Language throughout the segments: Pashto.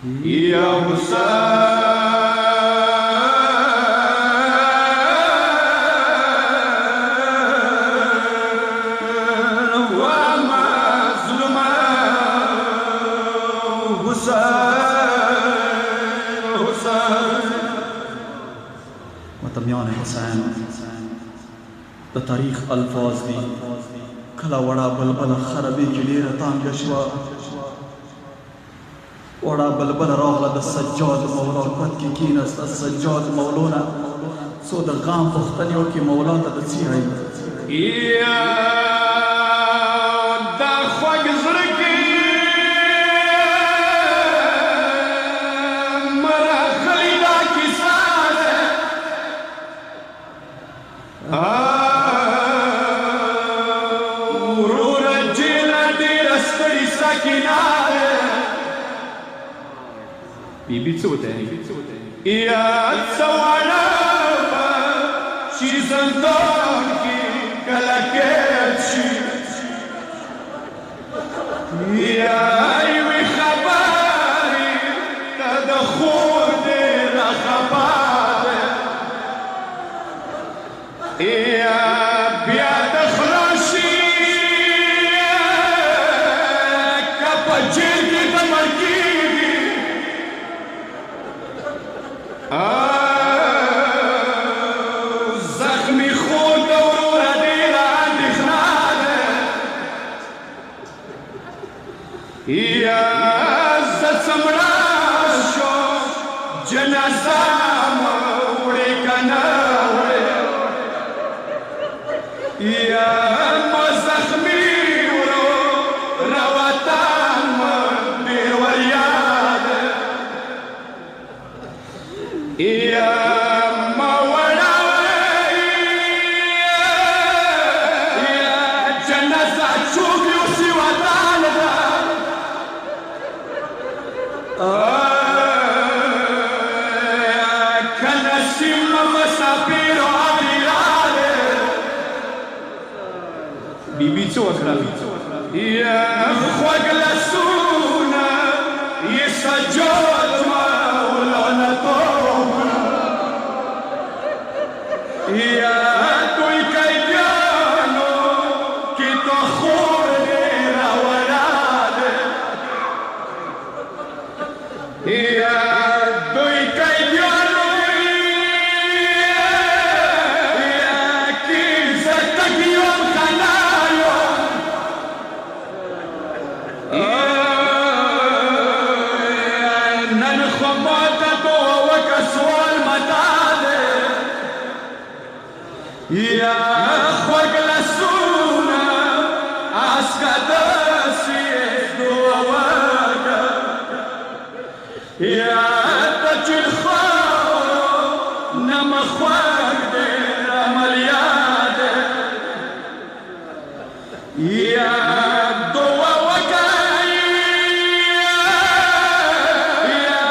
يا حسين ومظلوم حسين متمیان حسین د تاریخ الفاظ دي کله وړه بلبله خربې کې ډېره تانګه شوه وړه بلبله راغله د سجاد مولا کټ کې کېناسته سجاد مولونه څو د غام پوښتنې وکړې مولا ته د څه وایي دا خوږ زړه کې مراغلې دا کیسه ده وروره جیله ډېره ستړې ساکینه ده بیبي څه وتهی یا څه واړه به چې زندان کې کله قید شي یا یوې خبرې ته د خور ډېره خبره یا بیا د خره شي که په جیل کې د مړ کېږي زخمی خود وروره ډېره اندېښنه ده یا زه څه مړه شم جنازه مه وړې که نه وړې یا ما زخمی وروره وطن مه ډېر وریاده یا ما وړوي یا جنازه څوک یوسي وطن ده که نسیم مسافر و عبیراده بیبي څه وکړه یا خوږ لاسونه یې سجاد مولانا یا دوی قیدیانو کې تو خور ډېره وړه ده یا دوی قیدیانو یا کې زه تږ یم که نه یم نن خو ماته دعا وکړه سوال متا یا خوږ لاسونه اسکه داسې دعا وکړه یا د چین خاورو نه مه خوږ ډېر عملیات دی یا دعا وکړه یا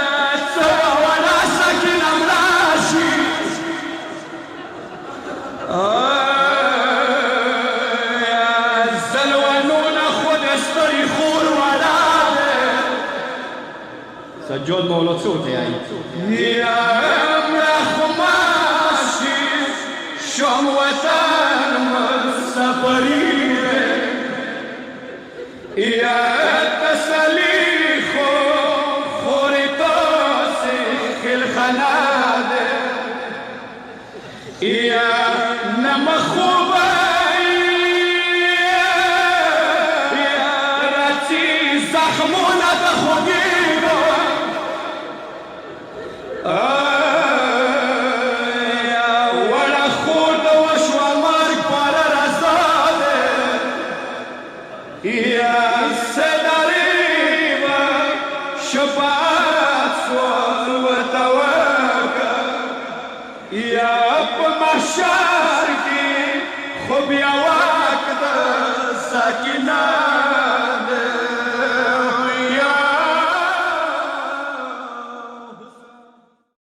څه وړه سکینه مړه شي زلوانونه خود ستړي خور وړه ده سجاد مولا څه ورته وایي یا مړه خو ماشي شام وطن مسافري ده یا تسلي خو خورې تاسې خلخانه ده یا نمه خوبه یا راځي زخمونه د خوږېږو یا وړه خور د وشوه مرګ پاره رضا ده یا سدارې به شفاعت سوال ورته وکړه یا په محشر کې خو بیا واک د ساکینه